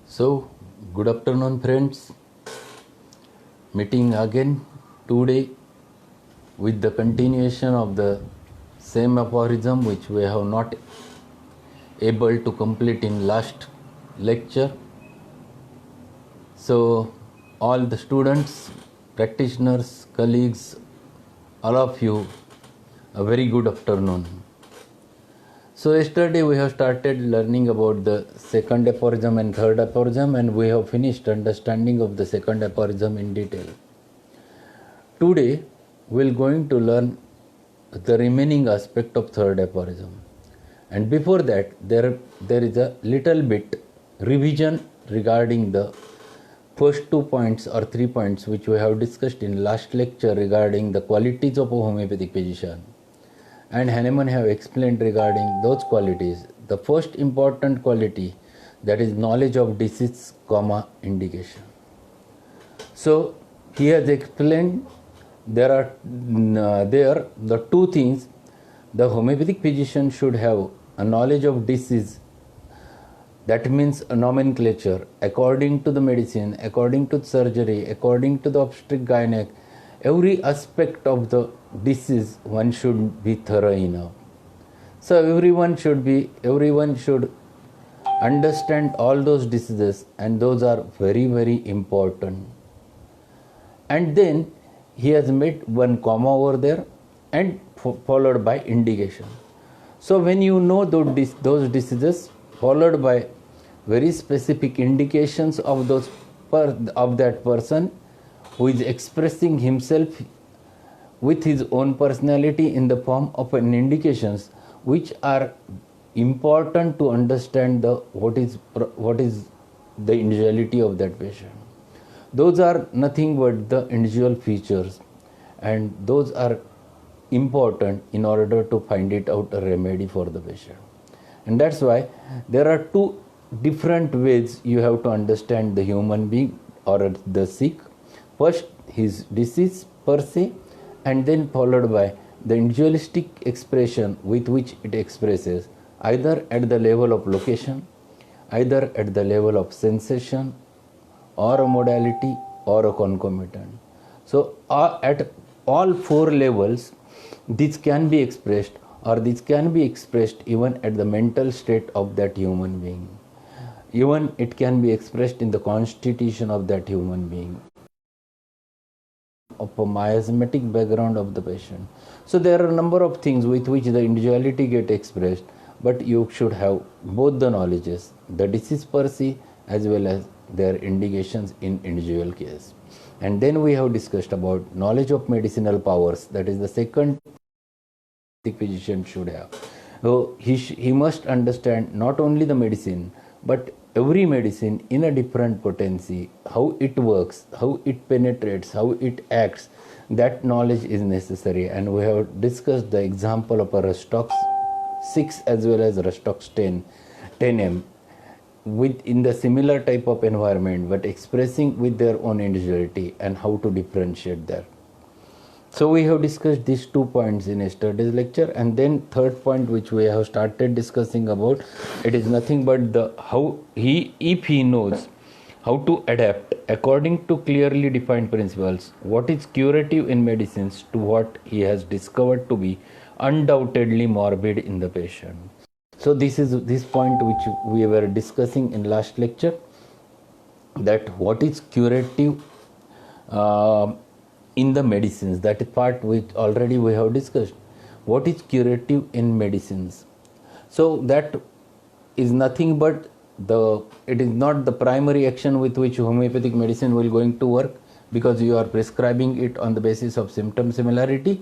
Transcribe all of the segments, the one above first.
So, good afternoon, friends. Meeting again today with the continuation of the same aphorism which we have not able to complete in last lecture. So, all the students, practitioners, colleagues, all of you, a very good afternoon. So yesterday we have started learning about the second aphorism and third aphorism, and we have finished understanding of the second aphorism in detail. Today we are going to learn the remaining aspect of third aphorism, and before that there is a little bit revision regarding the first 2 points or 3 points which we have discussed in last lecture regarding the qualities of a homeopathic physician. And Hahnemann have explained regarding those qualities. The first important quality, that is knowledge of disease, indication. So he has explained there are the two things. The homeopathic physician should have a knowledge of disease. That means a nomenclature according to the medicine, according to surgery, according to the obstetric gynec. Every aspect of the disease one should be thorough enough. So everyone should understand all those diseases, and those are very, very important. And then he has made one comma over there and followed by indication. So when you know those diseases followed by very specific indications of that person who is expressing himself with his own personality in the form of an indications which are important to understand what is the individuality of that patient. Those are nothing but the individual features, and those are important in order to find it out a remedy for the patient. And that's why there are two different ways you have to understand the human being or the sick. First, his disease per se, and then followed by the individualistic expression with which it expresses, either at the level of location, either at the level of sensation, or a modality, or a concomitant. So at all four levels, this can be expressed, or this can be expressed even at the mental state of that human being. Even it can be expressed in the constitution of that human being, of a miasmatic background of the patient. So there are a number of things with which the individuality get expressed, but you should have both the knowledges, the disease per se as well as their indications in individual case. And then we have discussed about knowledge of medicinal powers, that is the second the physician should have. So he must understand not only the medicine but every medicine in a different potency, how it works, how it penetrates, how it acts. That knowledge is necessary, and we have discussed the example of a Rustox 6 as well as Rustox 10M in the similar type of environment, but expressing with their own individuality and how to differentiate that. So we have discussed these 2 points in yesterday's lecture, and then third point which we have started discussing about, it is nothing but if he knows how to adapt according to clearly defined principles what is curative in medicines to what he has discovered to be undoubtedly morbid in the patient. So this is this point which we were discussing in last lecture, that what is curative in the medicines. That is part which already we have discussed. What is curative in medicines? So that is nothing but it is not the primary action with which homeopathic medicine will going to work, because you are prescribing it on the basis of symptom similarity,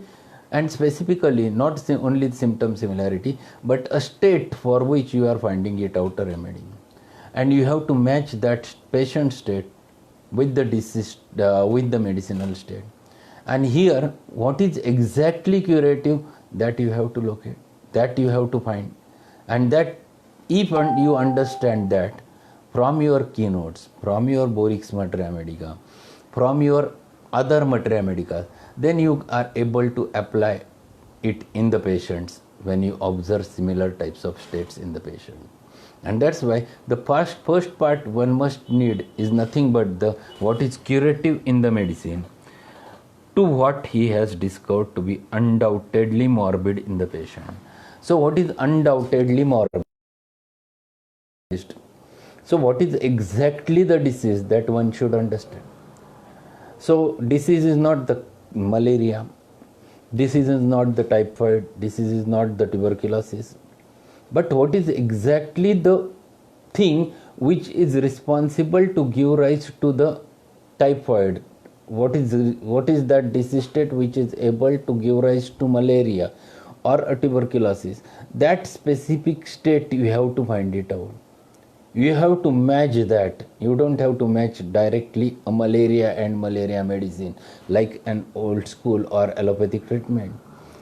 and specifically not only symptom similarity but a state for which you are finding it out a remedy, and you have to match that patient state with the disease with the medicinal state. And here what is exactly curative, that you have to locate, that you have to find, and that if you understand that from your keynotes, from your Borix Materia Medica, from your other Materia Medica, then you are able to apply it in the patients when you observe similar types of states in the patient. And that's why the first part one must need is nothing but the what is curative in the medicine to what he has discovered to be undoubtedly morbid in the patient. So what is undoubtedly morbid? So what is exactly the disease that one should understand? So disease is not the malaria, disease is not the typhoid, disease is not the tuberculosis, but what is exactly the thing which is responsible to give rise to the typhoid? What is that disease state which is able to give rise to malaria or a tuberculosis? That specific state you have to find it out. You have to match that. You don't have to match directly a malaria and malaria medicine like an old school or allopathic treatment.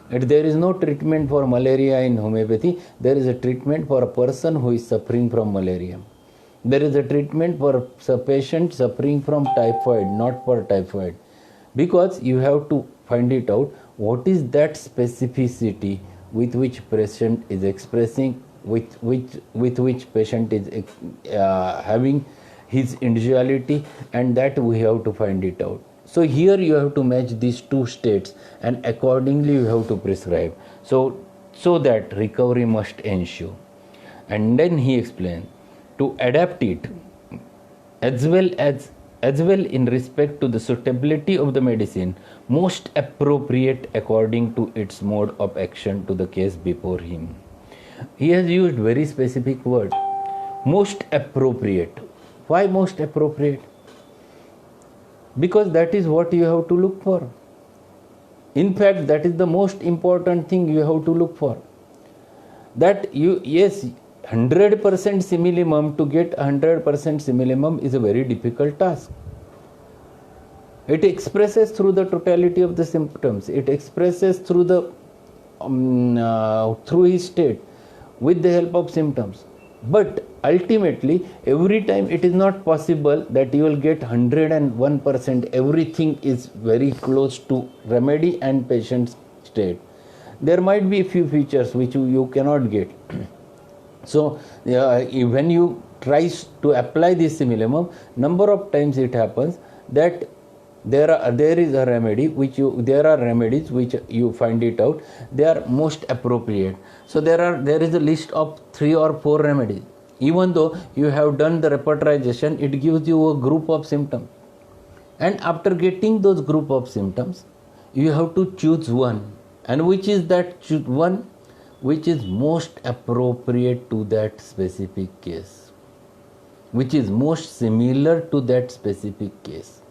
There is no treatment for malaria in homeopathy. There is a treatment for a person who is suffering from malaria. There is a treatment for a patient suffering from typhoid, not for typhoid. Because you have to find it out what is that specificity with which patient is expressing, with which patient is having his individuality, and that we have to find it out. So here you have to match these two states and accordingly you have to prescribe. So that recovery must ensue. And then he explained to adapt it as well in respect to the suitability of the medicine most appropriate according to its mode of action to the case before him. He has used very specific word, most appropriate. Why most appropriate? Because that is what you have to look for. In fact, that is the most important thing you have to look for. That you, yes, 100% simillimum, to get 100% simillimum is a very difficult task. It expresses through the totality of the symptoms. It expresses through the through his state with the help of symptoms. But ultimately, every time it is not possible that you will get 101%. Everything is very close to remedy and patient's state. There might be a few features which you cannot get. So when you try to apply this simillimum, number of times it happens that there is a remedy there are remedies which you find it out they are most appropriate. So there is a list of 3 or 4 remedies. Even though you have done the repertorization, it gives you a group of symptoms, and after getting those group of symptoms you have to choose one, and which is that one which is most appropriate to that specific case, which is most similar to that specific case.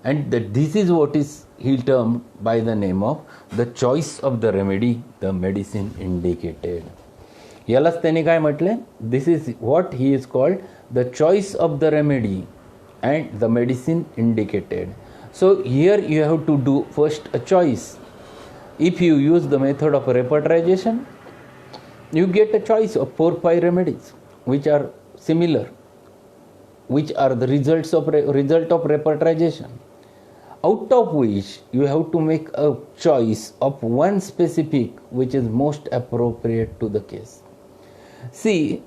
And this is what is he termed by the name of the choice of the remedy, the medicine indicated. यालाच त्याने काय म्हटले? This is what he is called the choice of the remedy and the medicine indicated. So here you have to do first a choice. If you use the method of repertorization, you get a choice of 4-5 remedies which are similar, which are the result of repertorization, out of which you have to make a choice of one specific which is most appropriate to the case. See,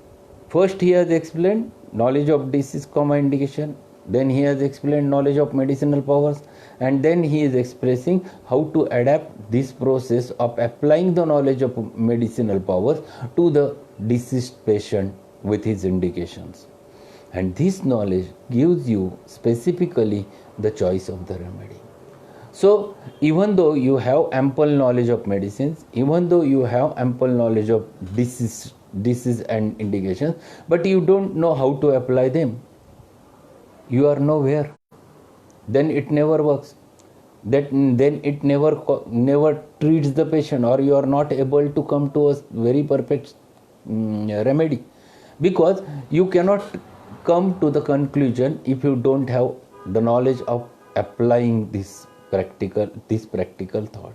first he has explained knowledge of disease, indication, then he has explained knowledge of medicinal powers, and then he is expressing how to adapt this process of applying the knowledge of medicinal powers to the deceased patient with his indications. And this knowledge gives you specifically the choice of the remedy. So even though you have ample knowledge of medicines, even though you have ample knowledge of disease and indications, but you don't know how to apply them, you are nowhere, then it never works. Then it never treats the patient, or you are not able to come to a very perfect remedy, because you cannot come to the conclusion if you don't have the knowledge of applying this practical thought.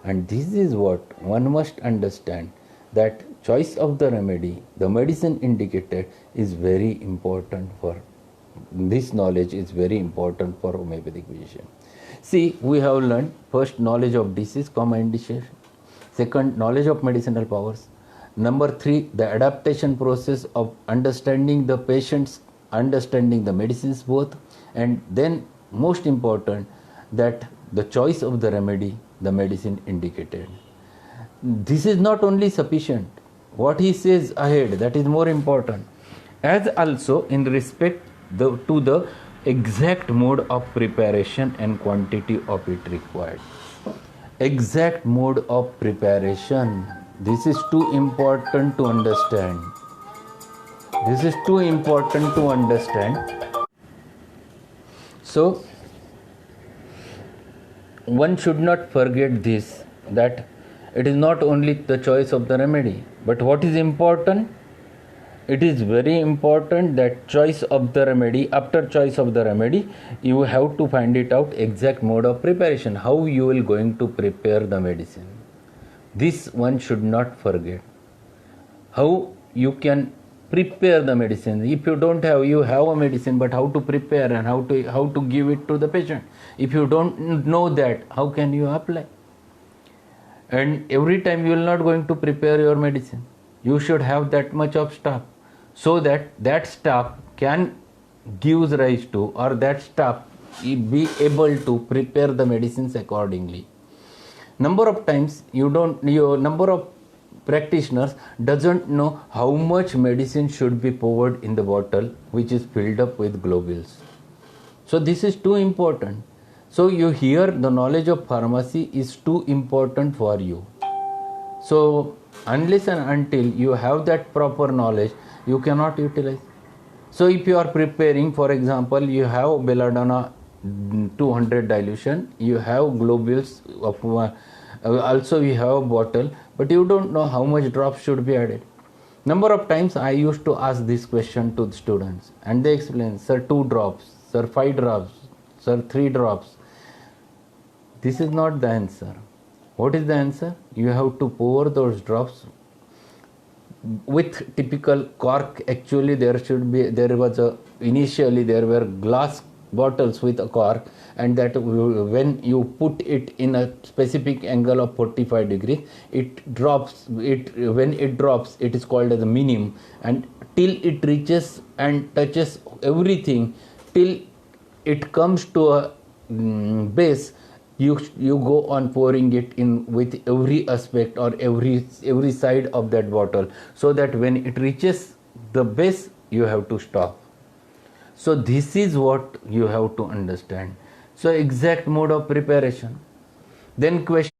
And this is what one must understand, that choice of the remedy, the medicine indicated, is very important for this knowledge is very important for homeopathic physician. See, we have learned first knowledge of disease, indication, second knowledge of medicinal powers, Number 3, the adaptation process of understanding the patients, understanding the medicines both, and then most important, that the choice of the remedy, the medicine indicated. This is not only sufficient. What he says ahead, that is more important. As also in respect to the exact mode of preparation and quantity of it required. Exact mode of preparation. This is too important to understand. This is too important to understand. So, one should not forget this, that it is not only the choice of the remedy, but what is important? It is very important that choice of the remedy, after choice of the remedy, you have to find it out exact mode of preparation, how you will going to prepare the medicine. This one should not forget. How you can prepare the medicine. If you don't have, you have a medicine, but how to prepare and how to give it to the patient. If you don't know that, how can you apply? And every time you will not going to prepare your medicine. You should have that much of staff, so that that staff can give rise to, or that staff be able to prepare the medicines accordingly. Number of times your number of practitioners doesn't know how much medicine should be poured in the bottle which is filled up with globules. So this is too important. So you hear the knowledge of pharmacy is too important for you. So unless and until you have that proper knowledge, you cannot utilize. So if you are preparing, for example, you have belladonna 200 dilution, you have globules of also you have a bottle, but you don't know how much drops should be added. Number of times I used to ask this question to the students, and they explain, sir, 2 drops, sir, 5 drops, sir, 3 drops. This is not the answer. What is the answer? You have to pour those drops with typical cork. Actually initially there were glass bottles with a cork, and that when you put it in a specific angle of 45 degrees, it drops. When it drops, it is called as a minimum, and till it reaches and touches everything, till it comes to a base, you go on pouring it in with every aspect or every side of that bottle, so that when it reaches the base, you have to stop. So this is what you have to understand. So exact mode of preparation. Then question,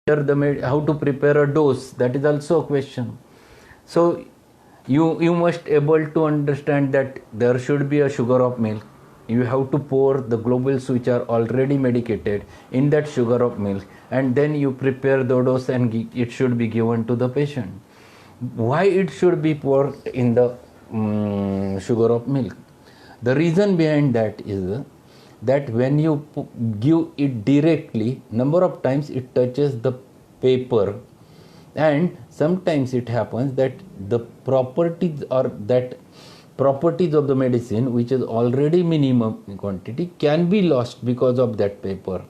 how to prepare a dose, that is also a question. So you must able to understand that there should be a sugar of milk. You have to pour the globules which are already medicated in that sugar of milk, and then you prepare the dose and it should be given to the patient. Why it should be poured in the sugar of milk? The reason behind that is that when you give it directly, number of times it touches the paper, and sometimes it happens that the properties of the medicine, which is already minimum quantity, can be lost because of that paper.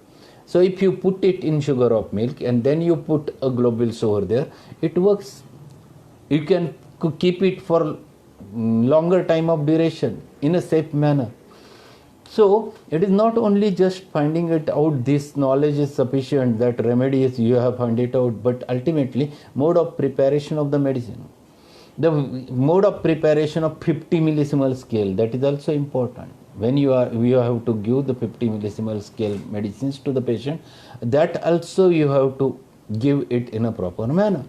So if you put it in sugar of milk and then you put a globules over there, it works. You can keep it for longer time of duration in a safe manner. So it is not only just finding it out, this knowledge is sufficient, that remedies you have found it out, but ultimately mode of preparation of the medicine. The mode of preparation of 50 millisimal scale, that is also important. When you have to give the 50 millisimal scale medicines to the patient, that also you have to give it in a proper manner.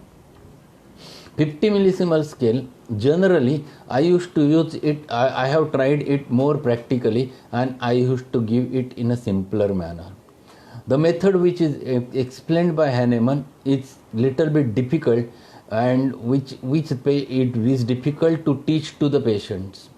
50 millisimal scale, generally I used to use it, I have tried it more practically, and I used to give it in a simpler manner. The method which is explained by Hahnemann is little bit difficult, and which it is difficult to teach to the patients.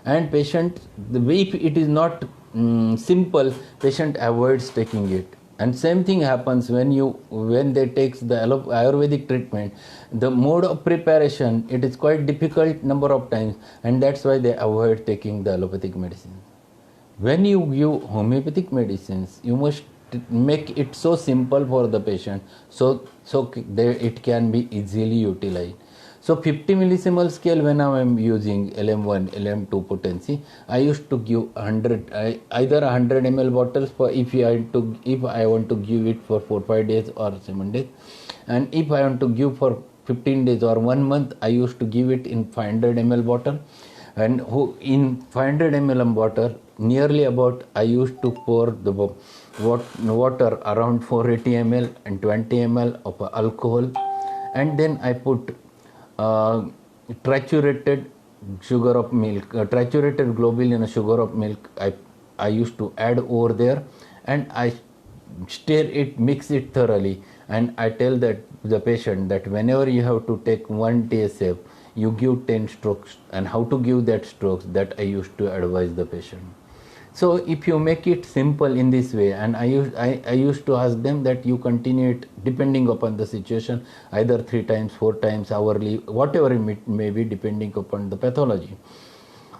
And patient, if it is not simple, patient avoids taking it. And same thing happens when they take the Ayurvedic treatment. The mode of preparation, it is quite difficult number of times, and that's why they avoid taking the allopathic medicine. When you give homeopathic medicines, you must make it so simple for the patient, it can be easily utilized. So 50 millisiemel scale, when I am using LM1, LM2 potency, I used to give either 100 ml bottles for if I want to give it for 4-5 days or 7 days, and if I want to give for 15 days or 1 month, I used to give it in 500 ml bottle. And in 500 ml water, nearly about I used to pour the water around 480 ml and 20 ml of alcohol, and then I put triturated sugar of milk, triturated globule in a sugar of milk. I used to add over there, and I stir it, mix it thoroughly, and I tell that the patient that whenever you have to take 1 TSF, you give 10 strokes, and how to give that strokes, that I used to advise the patient. So if you make it simple in this way, and I used to ask them that you continue it depending upon the situation, either 3 times, 4 times, hourly, whatever it may be, depending upon the pathology.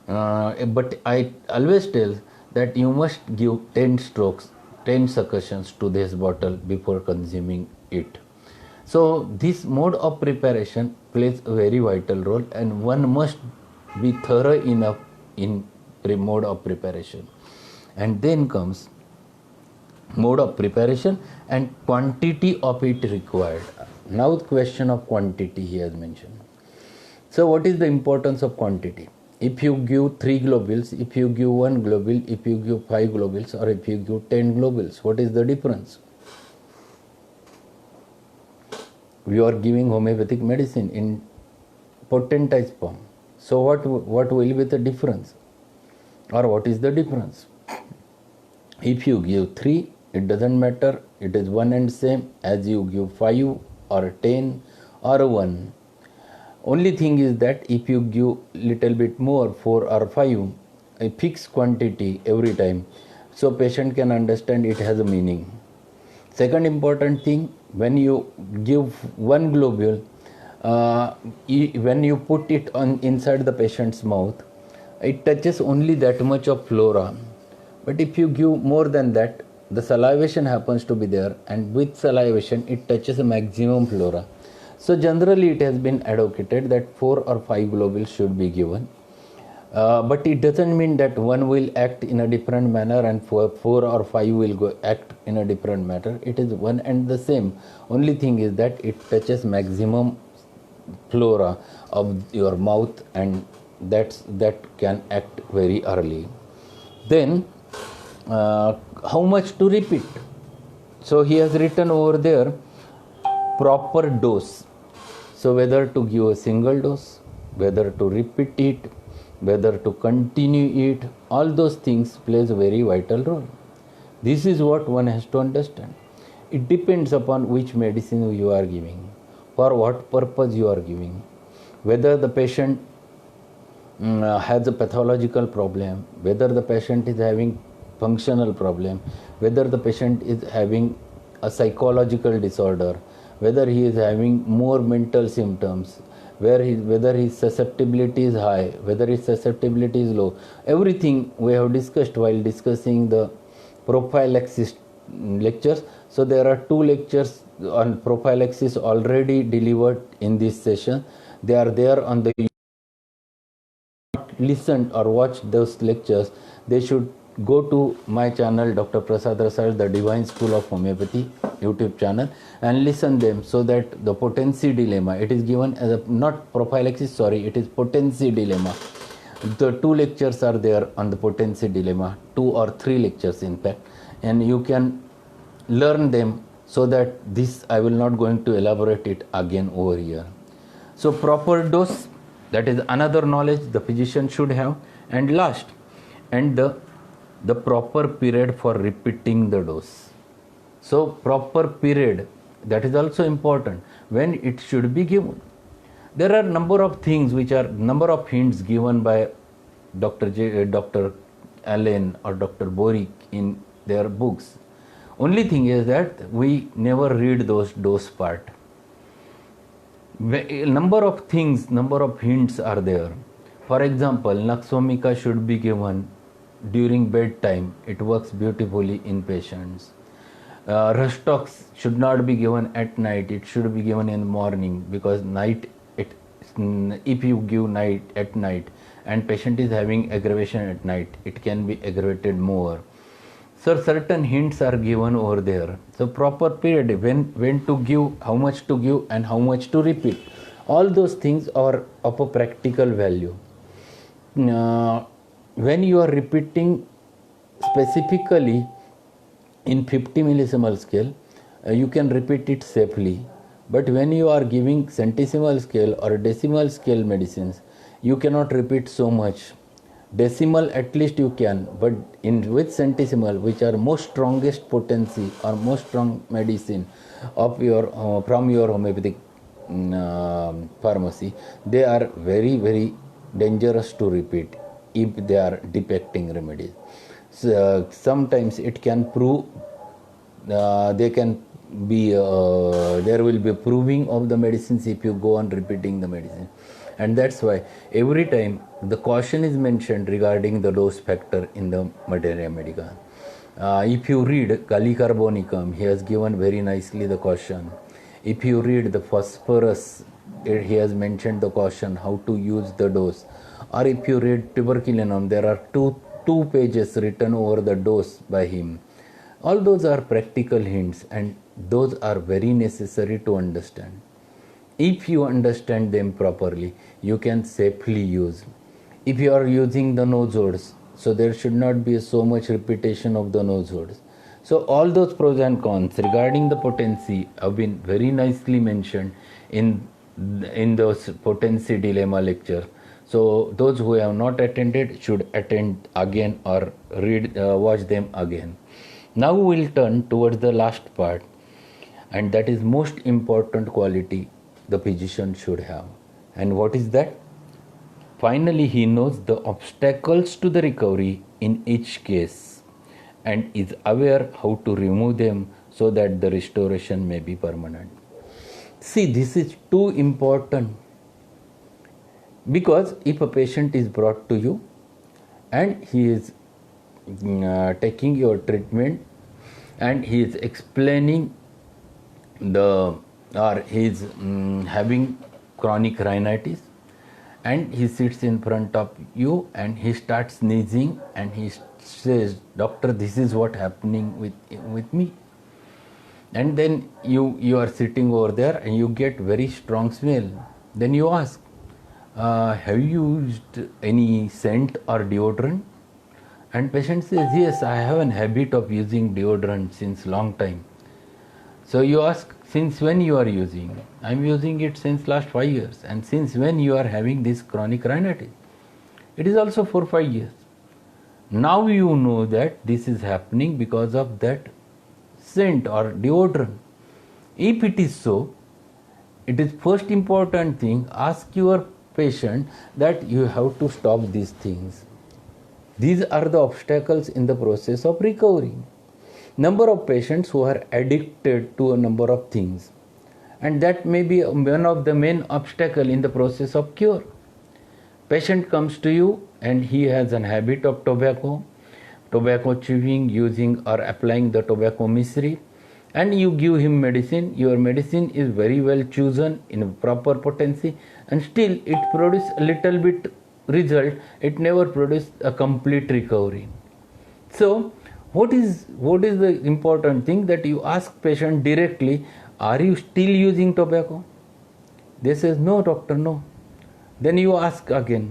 But I always tell that you must give 10 strokes, 10 succussions to this bottle before consuming it. So this mode of preparation plays a very vital role, and one must be thorough enough in mode of preparation. And then comes mode of preparation and quantity of it required. Now the question of quantity he has mentioned. So what is the importance of quantity? If you give 3 globules, if you give 1 globule, if you give 5 globules, or if you give 10 globules, what is the difference? We are giving homeopathic medicine in potentized form. So what will be the difference, or what is the difference? If you give 3, it doesn't matter, it is one and same as you give 5 or 10 or 1. Only thing is that if you give little bit more, 4 or 5, a fixed quantity every time, so patient can understand it has a meaning. Second important thing, when you give 1 globule, when you put it on inside the patient's mouth, it touches only that much of flora. But if you give more than that, the salivation happens to be there, and with salivation it touches a maximum flora. So generally it has been advocated that 4 or 5 globules should be given. But it doesn't mean that one will act in a different manner and 4 or 5 will act in a different manner. It is one and the same. Only thing is that it touches maximum flora of your mouth, and that can act very early. Then how much to repeat? So he has written over there proper dose. So whether to give a single dose, whether to repeat it, whether to continue it, all those things plays a very vital role. This is what one has to understand. It depends upon which medicine you are giving, for what purpose you are giving, whether the patient has a pathological problem, whether the patient is having functional problem, whether the patient is having a psychological disorder, whether he is having more mental symptoms, whether his susceptibility is high, whether his susceptibility is low. Everything we have discussed while discussing the prophylaxis lectures. So there are 2 lectures on prophylaxis already delivered in this session. They are there on the listen or watch those lectures. They should go to my channel, Dr. Prasad Rasal, the Divine School of Homeopathy YouTube channel, and listen them, so that the potency dilemma, it is given as a, not prophylaxis, sorry, it is potency dilemma. The 2 lectures are there on the potency dilemma, 2 or 3 lectures in fact, and you can learn them, so that this I will not going to elaborate it again over here. So proper dose, that is another knowledge the physician should have. And last, and the proper period for repeating the dose. So proper period, that is also important, when it should be given. There are number of things which are number of hints given by Dr. Allen or Dr. Borick in their books. Only thing is that we never read those dose part. Number of things, number of hints are there. For example, Naxomica should be given during bedtime. It works beautifully in patients. Rustox should not be given at night, it should be given in the morning, because night, if you give night at night and patient is having aggravation at night, it can be aggravated more. So certain hints are given over there. So proper period, when to give, how much to give and how much to repeat. All those things are of a practical value. When you are repeating specifically in 50 millisimal scale, you can repeat it safely. But when you are giving centesimal scale or decimal scale medicines, you cannot repeat so much. Decimal at least you can, but with centesimal, which are most strongest potency or most strong medicine of your from your homeopathic pharmacy, they are very, very dangerous to repeat if they are defecting remedies. So, sometimes it can prove they can be there will be proving of the medicines if you go on repeating the medicine. And that's why every time the caution is mentioned regarding the dose factor in the Materia Medica. If you read Gallicarbonicum, he has given very nicely the caution. If you read the Phosphorus, he has mentioned the caution how to use the dose. Or if you read Tuberculinum, there are two pages written over the dose by him. All those are practical hints, and those are very necessary to understand. If you understand them properly, you can safely use. If you are using the nozodes, so there should not be so much repetition of the nozodes. So all those pros and cons regarding the potency have been very nicely mentioned in those potency dilemma lecture. So those who have not attended should attend again or watch them again. Now we will turn towards the last part, and that is most important quality the physician should have. And what is that? Finally, he knows the obstacles to the recovery in each case and is aware how to remove them so that the restoration may be permanent. See, this is too important, because if a patient is brought to you and he is taking your treatment and he is explaining he is having chronic rhinitis, and he sits in front of you and he starts sneezing and he says, "Doctor, this is what happening with me." And then you are sitting over there and you get very strong smell. Then you ask, have you used any scent or deodorant? And patient says, "Yes, I have a habit of using deodorant since long time." So you ask, "Since when you are using?" "I'm using it since last 5 years." "And since when you are having this chronic rhinitis?" "It is also 4-5 years." Now you know that this is happening because of that scent or deodorant. If it is so, it is first important thing, ask your patient that you have to stop these things. These are the obstacles in the process of recovery. Number of patients who are addicted to a number of things, and that may be one of the main obstacle in the process of cure. Patient comes to you and he has an habit of tobacco chewing, using or applying the tobacco misery, and you give him medicine. Your medicine is very well chosen in a proper potency, and still it produces a little bit result. It never produces a complete recovery. So what is the important thing? That you ask patient directly, "Are you still using tobacco?" They says, "No, doctor, no." Then you ask again,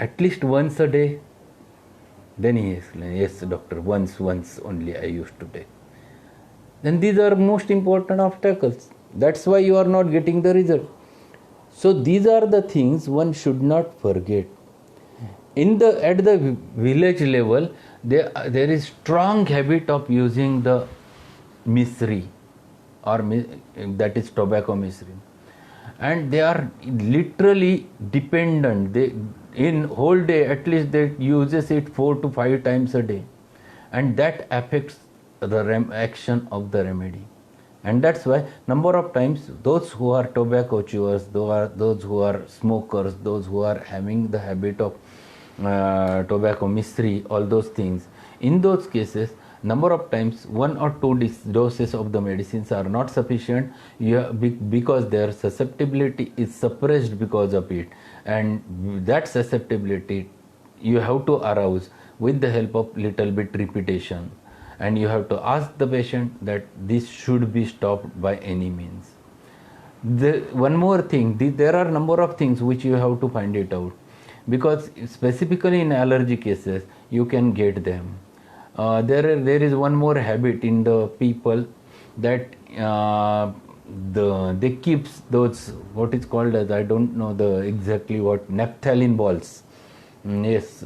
"At least once a day?" Then he explains, "Yes, doctor, once only I used to take." Then these are most important obstacles. That's why you are not getting the result. So these are the things one should not forget. At the village level, there is strong habit of using the misery, or that is tobacco misery, and they are literally dependent. They in whole day at least they uses it 4 to 5 times a day, and that affects the action of the remedy. And that's why number of times those who are tobacco chewers, those who are smokers, those who are having the habit of tobacco misery, all those things, in those cases Number of times 1 or 2 doses of the medicines are not sufficient because their susceptibility is suppressed because of it, and that susceptibility you have to arouse with the help of little bit repetition, and you have to ask the patient that this should be stopped by any means. One more thing, there are number of things which you have to find it out, because specifically in allergy cases you can get them. There is one more habit in the people that they keeps those, what is called as, I don't know the exactly what, naphthalene balls. Yes,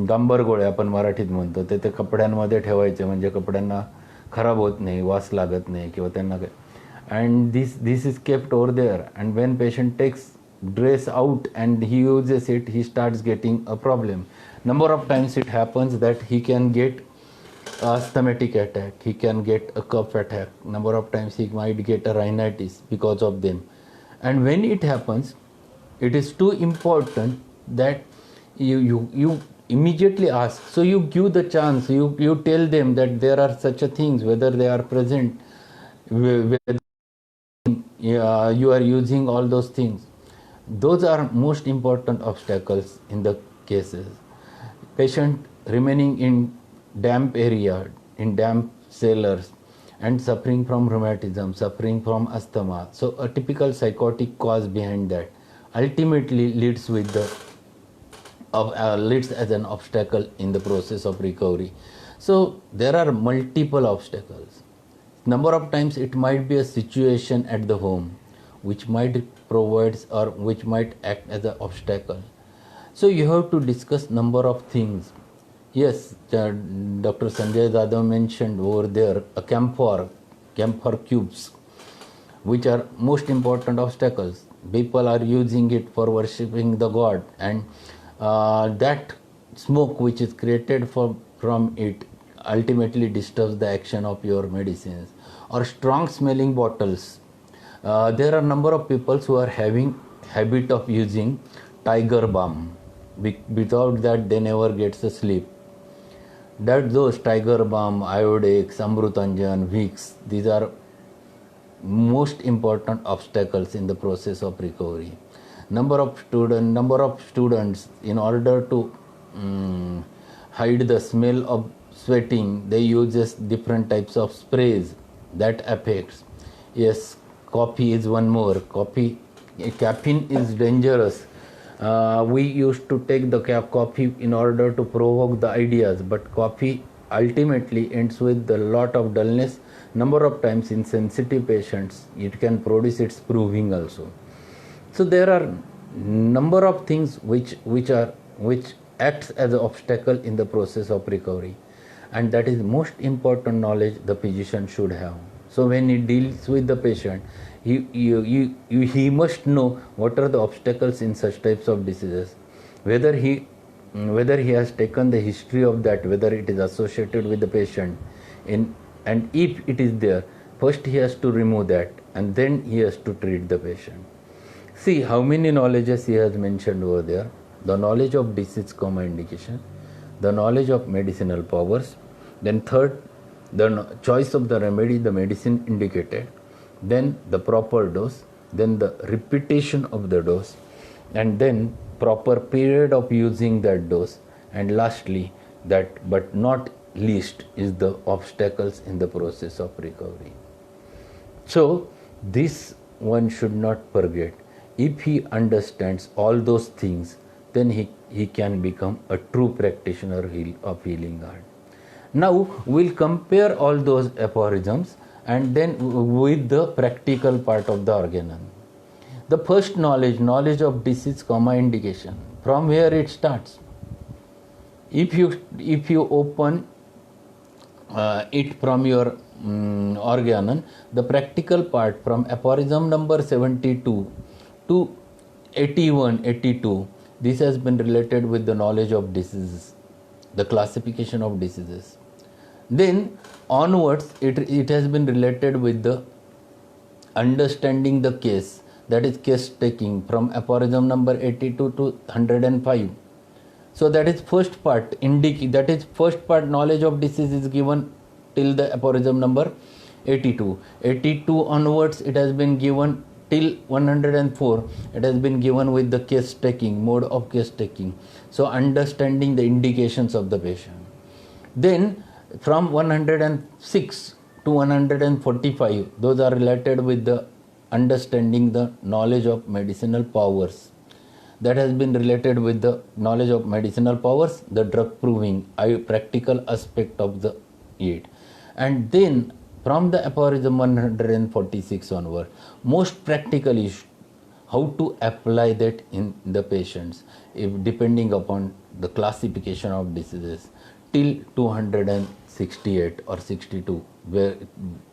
डांबर गोळे आपण मराठीत म्हणतो, ते कपड्यांमध्ये ठेवायचे म्हणजे कपड्यांना खराब होत नाही, वास लागत नाही किंवा त्यांना काय. And this is kept over there, and when patient takes dress out and he uses it, he starts getting a problem. Number of times it happens that he can get asthmatic attack, he can get a cough attack, number of times he might get a rhinitis because of them. And when it happens, it is too important that you immediately ask. So you give the chance, you tell them that there are such a things, whether they are present, whether you are using all those things. Those are most important obstacles in the cases. Patient remaining in damp area, in damp cellars, and suffering from rheumatism, suffering from asthma. So a typical psychotic cause behind that ultimately leads as an obstacle in the process of recovery. So there are multiple obstacles. Number of times it might be a situation at the home which might provide or which might act as an obstacle. So you have to discuss number of things. Yes, Dr. Sanjay Jadhav mentioned over there a camphor cubes, which are most important obstacles. People are using it for worshipping the god, and that smoke which is created from it ultimately disturbs the action of your medicines. Or strong smelling bottles. There are number of people who are having habit of using tiger balm. Without that they never gets a sleep. Those tiger balm, Iodex, Amrutanjan, Vicks, these are most important obstacles in the process of recovery. Number of students, in order to hide the smell of sweating, they use different types of sprays that affects. Yes, coffee is one more. Caffeine is dangerous. We used to take the coffee in order to provoke the ideas, but coffee ultimately ends with a lot of dullness. Number of times in sensitive patients it can produce its proving also. So there are number of things which acts as an obstacle in the process of recovery, and that is most important knowledge the physician should have. So when he deals with the patient, he must know what are the obstacles in such types of diseases, whether he has taken the history of that, whether it is associated with the patient, and if it is there, first he has to remove that, and then he has to treat the patient. See how many knowledges he has mentioned over there: the knowledge of disease, indication, the knowledge of medicinal powers, then third, the choice of the remedy, the medicine indicated, then the proper dose, then the repetition of the dose, and then proper period of using that dose, and lastly, that but not least, is the obstacles in the process of recovery. So this one should not forget. If he understands all those things, then he can become a true practitioner of healing art. Now we'll compare all those aphorisms and then with the practical part of the Organon. The first knowledge of disease, indication. From where it starts. If you open it from your Organon, the practical part from aphorism number 72 to 81, 82, this has been related with the knowledge of diseases, the classification of diseases. Then onwards, it has been related with the understanding the case, that is case taking from aphorism number 82 to 105. So that is first part. First part knowledge of disease is given till the aphorism number 82. 82 onwards it has been given till 104. It has been given with the case taking, mode of case taking. So understanding the indications of the patient. Then from 106 to 145, those are related with the understanding the knowledge of medicinal powers. That has been related with the knowledge of medicinal powers, the drug proving, practical aspect of the it. And then from the aphorism 146 onward, most practically how to apply that in the patients, if depending upon the classification of diseases, till 268 or 62, where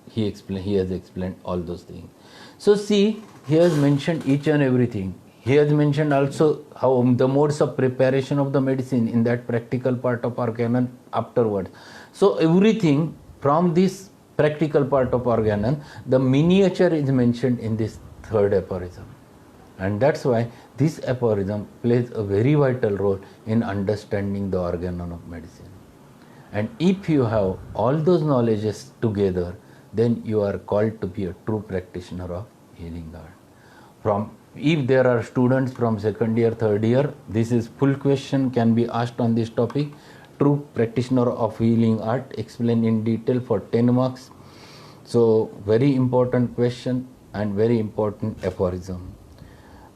he has explained all those things. So see, he has mentioned each and everything. He has mentioned also how the modes of preparation of the medicine in that practical part of Organon afterwards. So everything from this practical part of Organon, the miniature is mentioned in this third aphorism. And that's why this aphorism plays a very vital role in understanding the Organon of medicine. And if you have all those knowledges together, then you are called to be a true practitioner of healing art. If there are students from second year, third year, this is full question can be asked on this topic. True practitioner of healing art, explained in detail for 10 marks. So very important question and very important aphorism.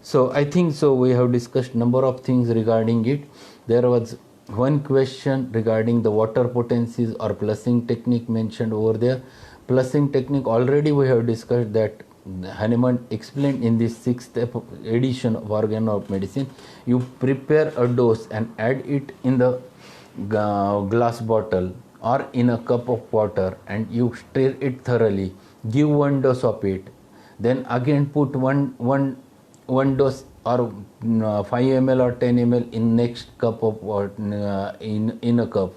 So I think so we have discussed number of things regarding it. There was one question regarding the water potencies or plussing technique mentioned over there. Plussing technique already we have discussed that Hahnemann explained in this 6th edition of Organon of Medicine. You prepare a dose and add it in the glass bottle or in a cup of water and you stir it thoroughly. Give one dose of it. Then again put one dose or 5 ml or 10 ml in next cup of water, in a cup.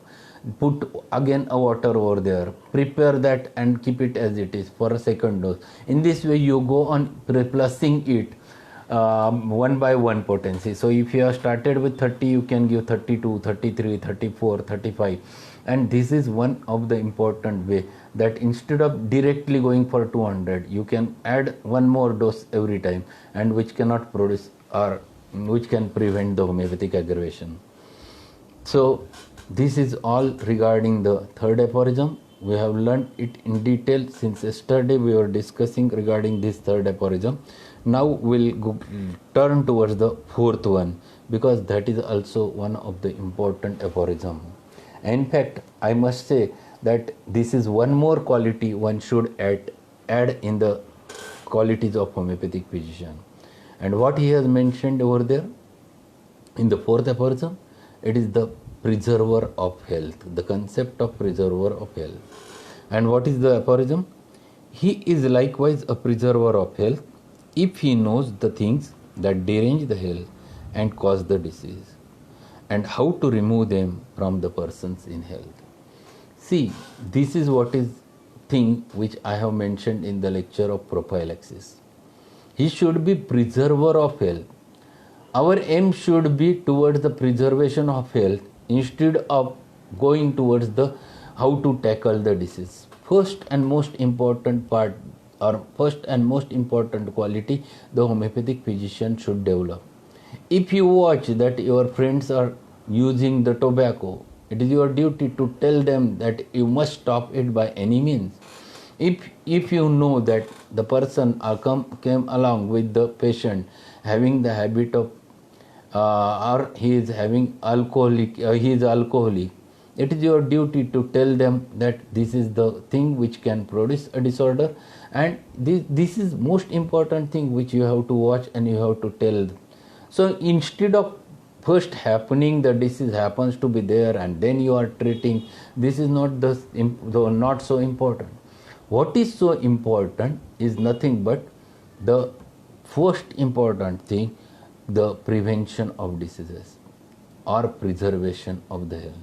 Put again a water over there, prepare that and keep it as it is for a second dose. In this way you go on plussing it one by one potency. So if you have started with 30, you can give 32, 33, 34, 35. And this is one of the important way that instead of directly going for 200, you can add one more dose every time, and which cannot produce or which can prevent the homeopathic aggravation. So this is all regarding the third aphorism. We have learned it in detail since yesterday we were discussing regarding this third aphorism. Now we'll turn towards the fourth one, because that is also one of the important aphorism. In fact, I must say that this is one more quality one should add in the qualities of homeopathic physician. And what he has mentioned over there in the fourth aphorism, it is the preserver of health, the concept of preserver of health. And what is the aphorism? He is likewise a preserver of health if he knows the things that derange the health and cause the disease, and how to remove them from the persons in health. See, this is what is thing which I have mentioned in the lecture of prophylaxis. He should be preserver of health. Our aim should be towards the preservation of health instead of going towards the how to tackle the disease. First and most important part, or first and most important quality, the homeopathic physician should develop. If you watch that your friends are using the tobacco, it is your duty to tell them that you must stop it by any means. If you know that the person came along with the patient having the habit of or he is alcoholic, it is your duty to tell them that this is the thing which can produce a disorder, and this is most important thing which you have to watch and you have to tell them. So instead of first happening the disease happens to be there and then you are treating, this is not not so important. What is so important is nothing but the first important thing, the prevention of diseases or preservation of the health.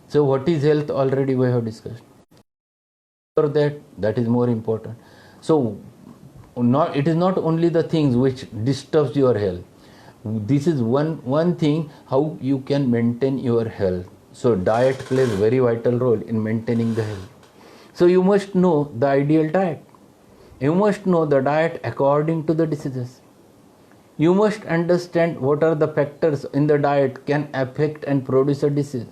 So what is health? Already we have discussed. For that is more important. So it is not only the things which disturbs your health. This is one thing how you can maintain your health. So diet plays very vital role in maintaining the health. So you must know the ideal diet. You must know the diet according to the diseases. You must understand what are the factors in the diet can affect and produce a disease.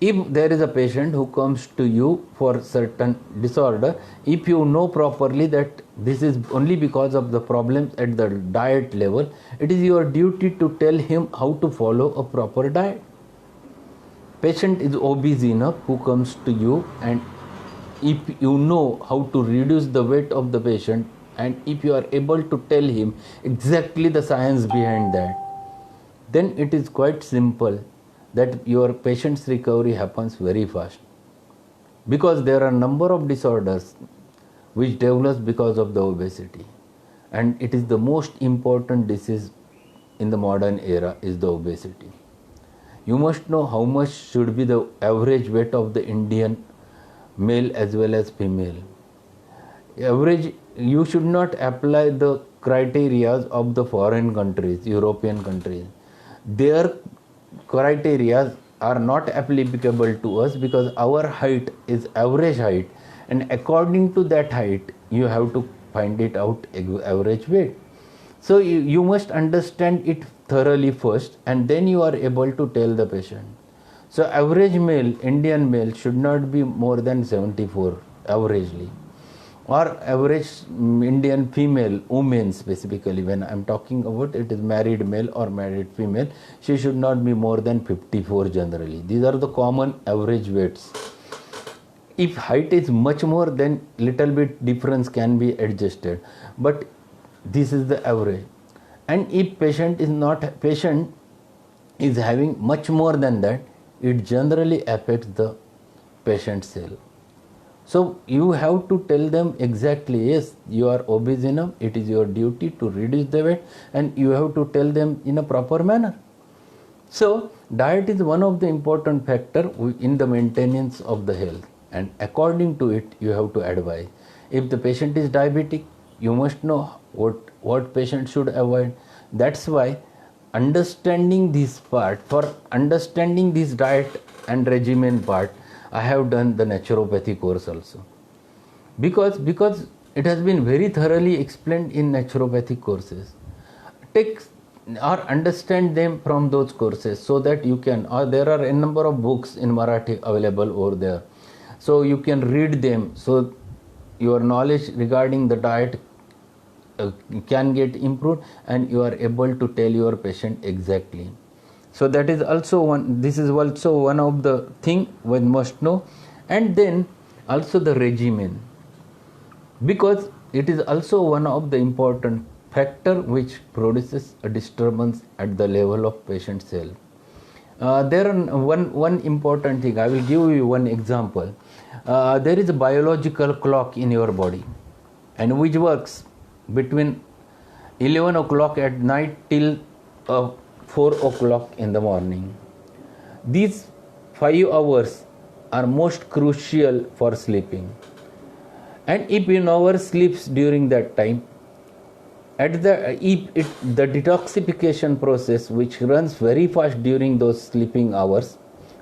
If there is a patient who comes to you for certain disorder, if you know properly that this is only because of the problems at the diet level, it is your duty to tell him how to follow a proper diet. Patient is obese enough who comes to you, and if you know how to reduce the weight of the patient, and if you are able to tell him exactly the science behind that, then it is quite simple that your patient's recovery happens very fast. Because there are a number of disorders which develops because of the obesity, and it is the most important disease in the modern era is the obesity. You must know how much should be the average weight of the Indian male as well as female. Average, you should not apply the criteria of the foreign countries, European countries. Their criteria are not applicable to us because our height is average height, and according to that height you have to find it out average weight. So you must understand it thoroughly first, and then you are able to tell the patient. So average male, Indian male should not be more than 74 averagely, or average Indian female, women specifically, when I am talking about it is married male or married female, she should not be more than 54 generally. These are the common average weights. If height is much more, then little bit difference can be adjusted, but this is the average. And if patient is having much more than that, it generally affects the patient's health. So you have to tell them exactly, yes, you are obese enough, it is your duty to reduce the weight, and you have to tell them in a proper manner. So diet is one of the important factor in the maintenance of the health, and according to it you have to advise. If the patient is diabetic, you must know what patient should avoid. That's why understanding this part, for understanding this diet and regimen part, I have done the naturopathy course also, because it has been very thoroughly explained in naturopathic courses. Take or understand them from those courses so that you can, or there are a number of books in Marathi available over there, so you can read them, so your knowledge regarding the diet can get improved, and you are able to tell your patient exactly. So that is also one, this is also one of the thing one must know. And then also the regimen, because it is also one of the important factor which produces a disturbance at the level of patient's health. There are one important thing, I will give you one example. There is a biological clock in your body, and which works between 11 o'clock at night till 4 o'clock in the morning. These 5 hours are most crucial for sleeping, and if you never sleeps during that time, the detoxification process which runs very fast during those sleeping hours,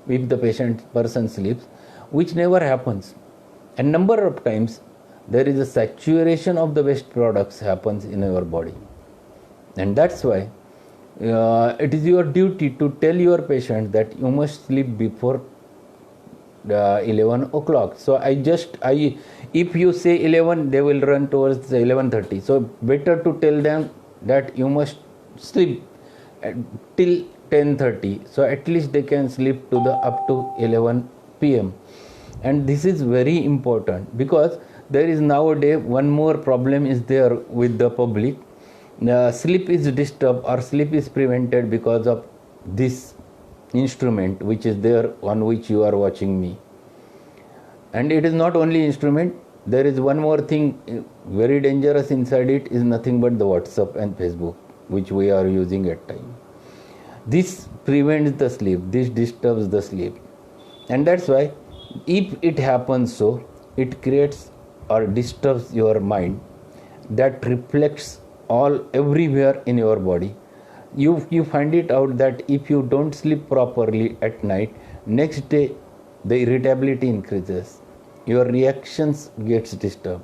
if the person sleeps, which never happens, and number of times there is a saturation of the waste products happens in your body. And that's why it is your duty to tell your patient that you must sleep before 11 o'clock. So if you say 11, they will run towards 11:30. So better to tell them that you must sleep till 10:30. So at least they can sleep to up to 11 p.m. And this is very important, because there is nowadays one more problem is there with the public. Sleep is disturbed or sleep is prevented because of this instrument which is there on which you are watching me. And it is not only instrument, there is one more thing very dangerous inside it, is nothing but the WhatsApp and Facebook which we are using at time. This prevents the sleep, this disturbs the sleep, and that's why if it happens so, it creates or disturbs your mind, that reflects everywhere in your body. You find it out that if you don't sleep properly at night, next day the irritability increases, your reactions gets disturbed,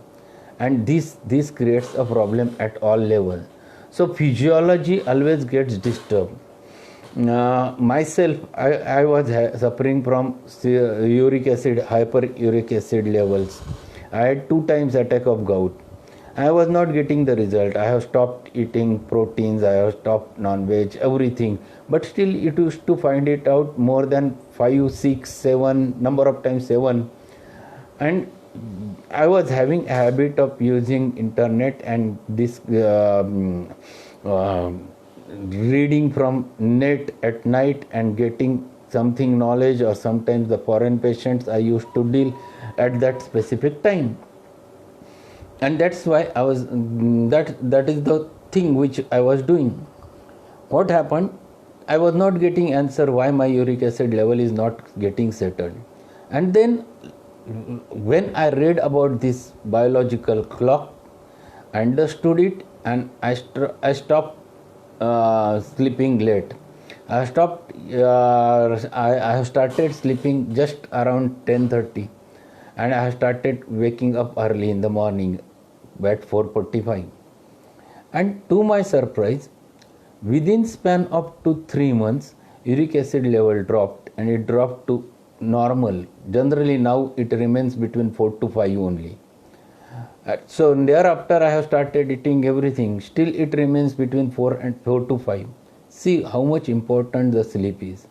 and this creates a problem at all levels. So physiology always gets disturbed. Myself, I was suffering from uric acid, hyperuric acid levels. I had 2 times attack of gout. I was not getting the result. I have stopped eating proteins, I have stopped non-veg, everything. But still it used to find it out more than 5, 6, 7, number of times 7. And I was having a habit of using internet and this reading from net at night and getting something knowledge, or sometimes the foreign patients I used to deal at that specific time. And that's why I was that is the thing which I was doing. What happened? I was not getting answer why my uric acid level is not getting settled. And then when I read about this biological clock, I understood it, and I stopped sleeping late. I stopped. I have started sleeping just around 10:30, and I have started waking up early in the morning at 4:45. And to my surprise, within span of 2-3 months, uric acid level dropped, and it dropped to normal. Generally now it remains between 4 to 5 only. So thereafter I have started eating everything. Still it remains between 4 to 5. See how much important the sleep is.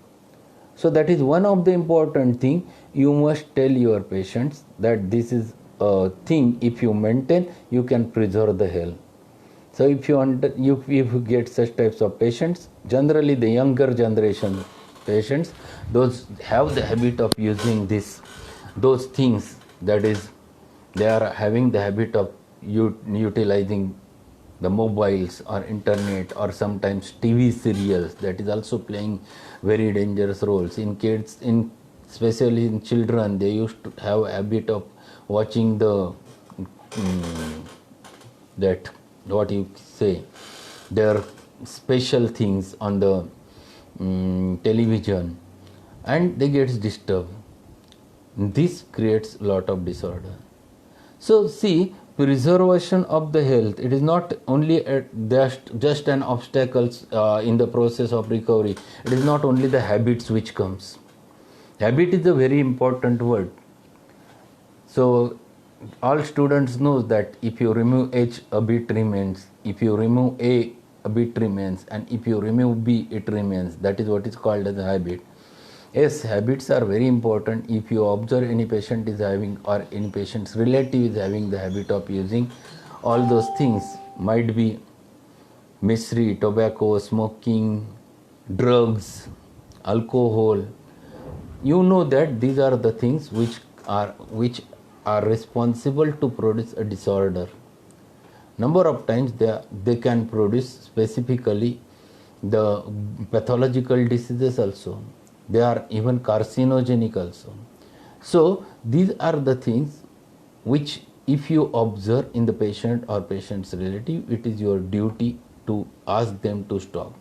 So that is one of the important thing you must tell your patients, that this is a thing, if you maintain, you can preserve the health. So if you get such types of patients, generally the younger generation patients, those have the habit of using those things, that is, they are having the habit of utilizing the mobiles or internet or sometimes TV serials, that is also playing very dangerous roles in kids, especially in children. They used to have a habit of watching the that what you say, their special things on the television, and they get disturbed. This creates a lot of disorder. So see, preservation of the health, it is not only just an obstacle in the process of recovery. It is not only the habits which comes. Habit is a very important word. So all students know that if you remove H, a bit remains. If you remove A bit remains. And if you remove B, it remains. That is what is called as a habit. Yes, habits are very important. If you observe any patient is having, or any patient's relative is having the habit of using all those things, might be misery, tobacco, smoking, drugs, alcohol, you know that these are the things which are responsible to produce a disorder. Number of times they can produce specifically the pathological diseases also. They are even carcinogenic also. So these are the things which, if you observe in the patient or patient's relative, it is your duty to ask them to stop.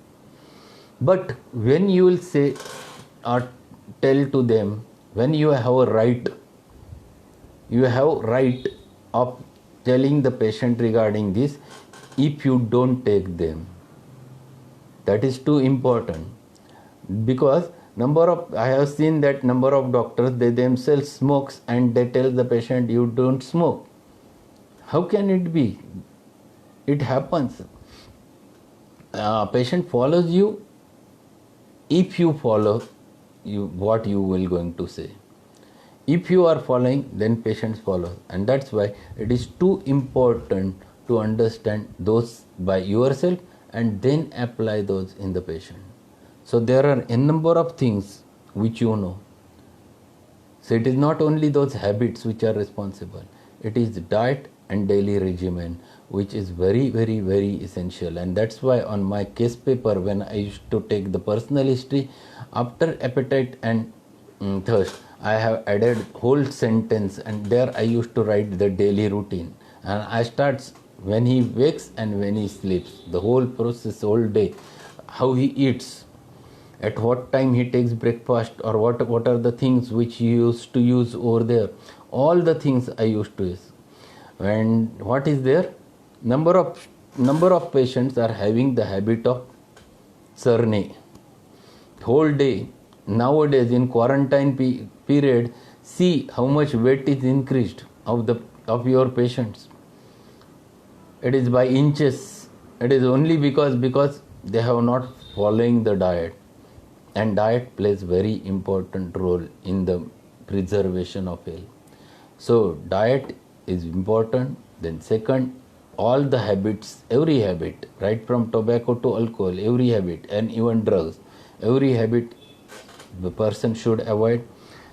But when you will say or tell to them, when you have a right, of telling the patient regarding this, if you don't take them, that is too important. Because I have seen that number of doctors, they themselves smokes, and they tell the patient, you don't smoke. How can it be? It happens. Patient follows you if you follow what you will going to say. If you are following, then patients follow. And that's why it is too important to understand those by yourself and then apply those in the patient. So there are a number of things which you know. So it is not only those habits which are responsible. It is diet and daily regimen which is very, very, very essential. And that's why on my case paper, when I used to take the personal history, after appetite and thirst, I have added whole sentence, and there I used to write the daily routine. And I start when he wakes and when he sleeps, the whole process, whole day, how he eats. at what time he takes breakfast, or what are the things which he used to use over there. All the things I used to use. And what is there? Number of patients are having the habit of surname. Whole day, nowadays in quarantine period, see how much weight is increased of your patients. It is by inches. It is only because they have not following the diet, and diet plays very important role in the preservation of health. So diet is important. Then second, all the habits, every habit, right from tobacco to alcohol, every habit, and even drugs, every habit the person should avoid.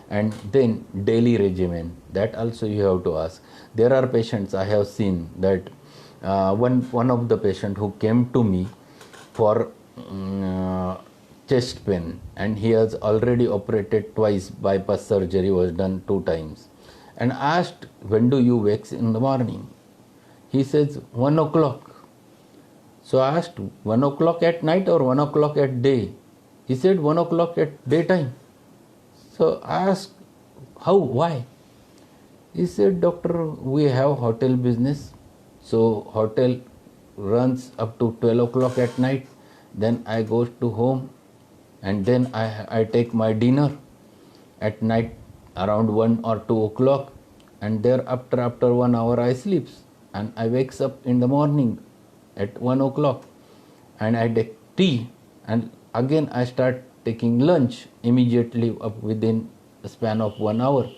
And then daily regimen, that also you have to ask. There are patients I have seen that one of the patient who came to me for chest pain, and he has already operated twice, bypass surgery was done 2 times, and asked, when do you wake in the morning? He says 1 o'clock. So I asked, 1 o'clock at night or 1 o'clock at day? He said 1 o'clock at daytime. So I asked, how, why? He said, doctor, we have hotel business, so hotel runs up to 12 o'clock at night, then I go to home, and then I take my dinner at night around 1 or 2 o'clock, and thereafter after 1 hour I sleeps, and I wakes up in the morning at 1 o'clock, and I take tea, and again I start taking lunch immediately up within a span of 1 hour.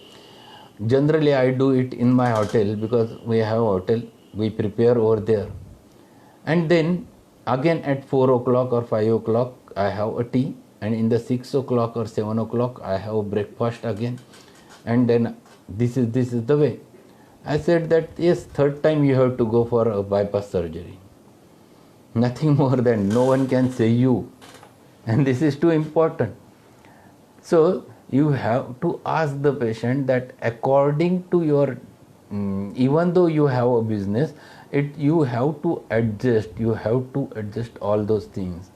Generally I do it in my hotel, because we have a hotel, we prepare over there. And then again at 4 o'clock or 5 o'clock I have a tea, and in the 6 o'clock or 7 o'clock I have breakfast again, and then this is the way. I said that yes, third time you have to go for a bypass surgery. Nothing more than, no one can say you, and this is too important. So you have to ask the patient that according to your, even though you have a business, you have to adjust all those things.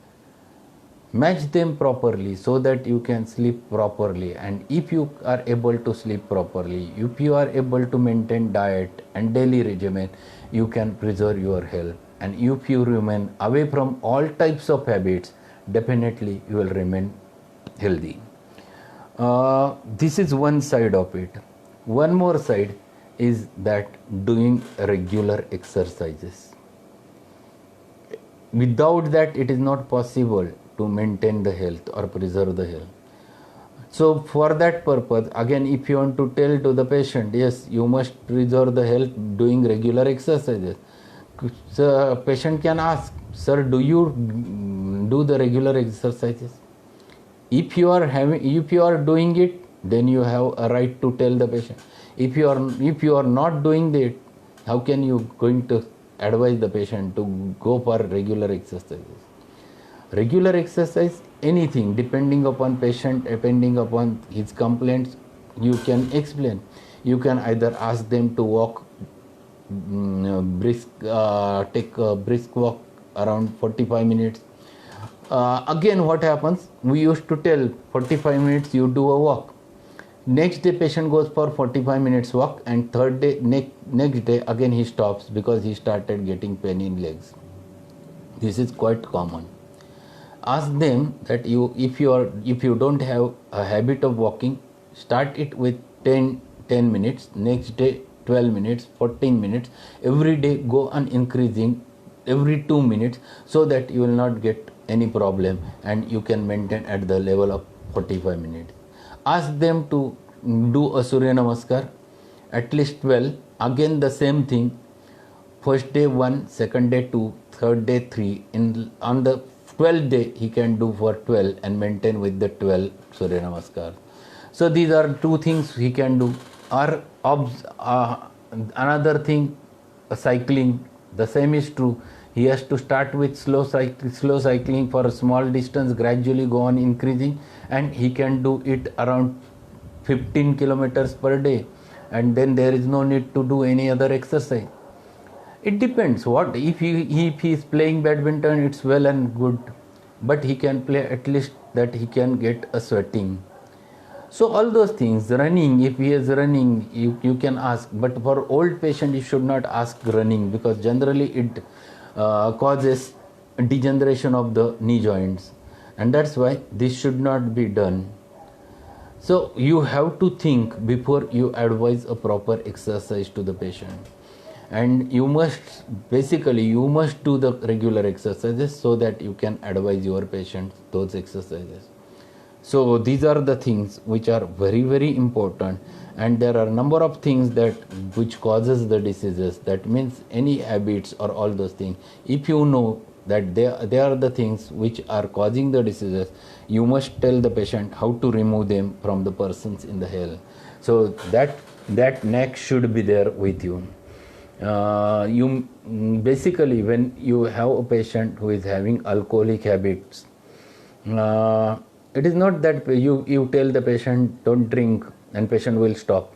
Match them properly so that you can sleep properly. And if you are able to sleep properly, if you are able to maintain diet and daily regimen, you can preserve your health. And if you remain away from all types of habits, definitely you will remain healthy. This is one side of it. One more side is that doing regular exercises. Without that, it is not possible to maintain the health or preserve the health. So for that purpose, again, if you want to tell to the patient, yes, you must preserve the health doing regular exercises. So patient can ask, sir, do you do the regular exercises? If you are doing it, then you have a right to tell the patient. If you are not doing that, how can you going to advise the patient to go for regular exercises? Regular exercise, anything, depending upon patient, depending upon his complaints, you can explain. You can either ask them to walk take a brisk walk around 45 minutes. Again, what happens? We used to tell 45 minutes you do a walk. Next day patient goes for 45 minutes walk, and third day, next day again he stops because he started getting pain in legs. This is quite common. Ask them that if you don't have a habit of walking, start it with 10 minutes, next day 12 minutes, 14 minutes, every day go on increasing every 2 minutes, so that you will not get any problem and you can maintain at the level of 45 minutes. Ask them to do a Surya Namaskar, at least 12, again the same thing, first day 1, second day 2, third day 3, on the 12th day he can do for 12 and maintain with the 12 Surya Namaskar. So these are two things he can do. Or another thing, cycling, the same is true. He has to start with slow cycling for a small distance, gradually go on increasing, and he can do it around 15 kilometers per day, and then there is no need to do any other exercise. It depends. What if he is playing badminton, it's well and good. but he can play at least that he can get a sweating. So all those things, running, if he is running, you can ask, but for old patient you should not ask running, because generally it causes degeneration of the knee joints, and that's why this should not be done. So you have to think before you advise a proper exercise to the patient, and you must do the regular exercises so that you can advise your patients those exercises. So these are the things which are very, very important, and there are a number of things that which causes the diseases. That means any habits or all those things. If you know that they are the things which are causing the diseases, you must tell the patient how to remove them from the persons in the health. So that knack should be there with you. You basically, when you have a patient who is having alcoholic habits, it is not that you tell the patient don't drink and patient will stop.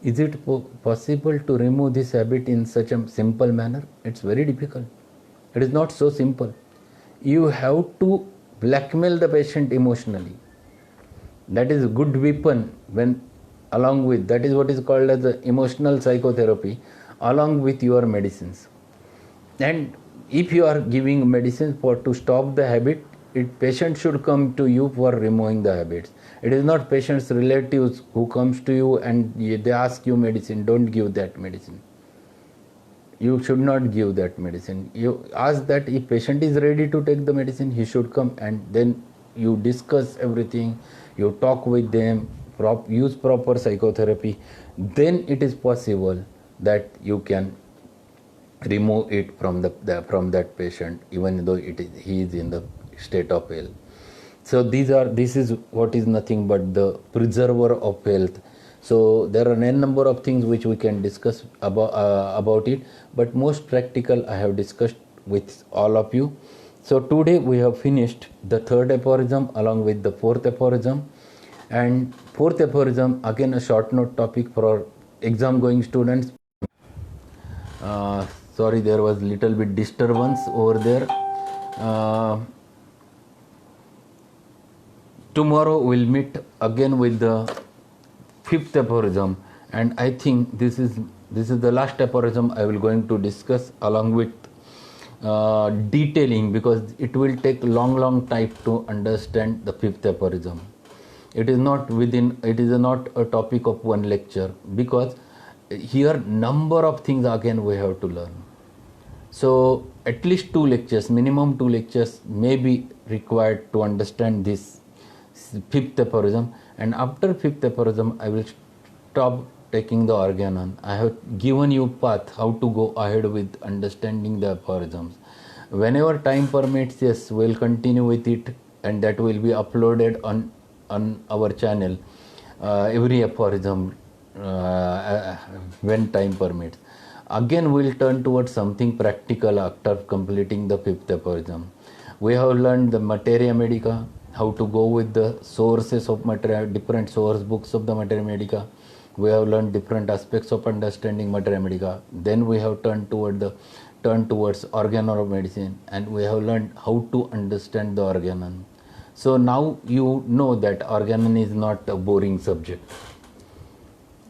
Is it possible to remove this habit in such a simple manner? It's very difficult. It is not so simple. You have to blackmail the patient emotionally. That is a good weapon when along with, that is what is called as the emotional psychotherapy, along with your medicines. And if you are giving medicines to stop the habit, patient should come to you for removing the habits. It is not patient's relatives who comes to you and they ask you medicine. Don't give that medicine. You should not give that medicine. You ask that if patient is ready to take the medicine, he should come, and then you discuss everything, you talk with them, use proper psychotherapy. Then it is possible that you can remove it from that patient, even though he is in the state of health. So this is what is nothing but the preserver of health. So there are n number of things which we can discuss about it, but most practical I have discussed with all of you. So today we have finished the third aphorism along with the fourth aphorism. And fourth aphorism, again a short note topic for our exam going students. Sorry, there was little bit disturbance over there. Tomorrow we'll meet again with the fifth aphorism, and I think this is the last aphorism I will going to discuss along with detailing, because it will take long time to understand the fifth aphorism. It is not a topic of one lecture, because here number of things again we have to learn. So at least minimum 2 lectures may be required to understand this fifth aphorism, and after fifth aphorism I will stop taking the Organon. I have given you path how to go ahead with understanding the aphorisms. Whenever time permits, yes, we'll continue with it, and that will be uploaded on our channel, every aphorism when time permits. Again we'll turn towards something practical after completing the fifth aphorism. We have learned the materia medica, how to go with the sources of materia, different source books of the materia medica. We have learned different aspects of understanding materia medica. Then we have turned towards Organon of Medicine, and we have learned how to understand the Organon. So now you know that Organon is not a boring subject.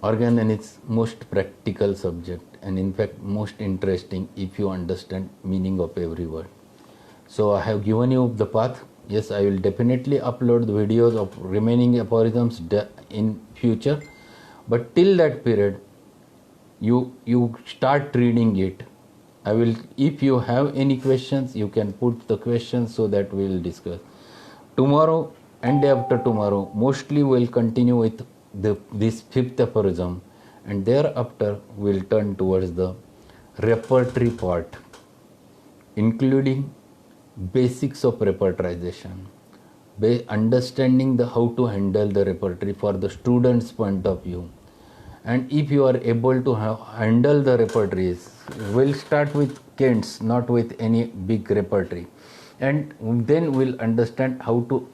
Organon is most practical subject, and in fact most interesting if you understand meaning of every word. So I have given you the path. Yes, I will definitely upload the videos of remaining aphorisms in future, but till that period you start reading it. If you have any questions, you can put the questions so that we will discuss. Tomorrow and day after tomorrow mostly we'll continue with this fifth aphorism, and thereafter we'll turn towards the repertory part, including basics of repertorization, understanding how to handle the repertory for the student's point of view. And if you are able to handle the repertories, we'll start with Kent's, not with any big repertory, and then we'll understand how to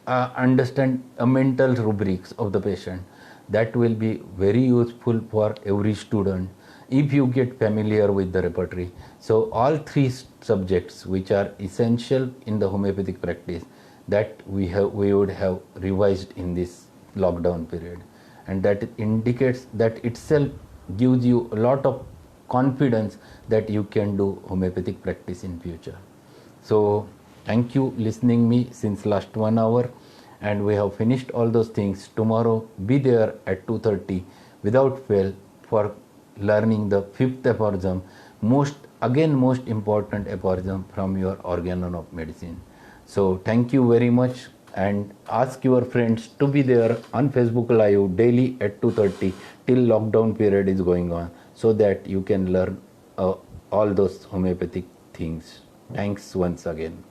understand a mental rubrics of the patient. That will be very useful for every student. if you get familiar with the repertory. So all three subjects which are essential in the homeopathic practice, that we would have revised in this lockdown period, and that indicates, that itself gives you a lot of confidence that you can do homeopathic practice in future. So thank you listening me since last 1 hour, and we have finished all those things. Tomorrow be there at 2:30 without fail for learning the fifth aphorism, most important aphorism from your Organon of Medicine. So thank you very much, and ask your friends to be there on Facebook Live daily at 2:30 till lockdown period is going on, so that you can learn all those homeopathic things. Thanks once again.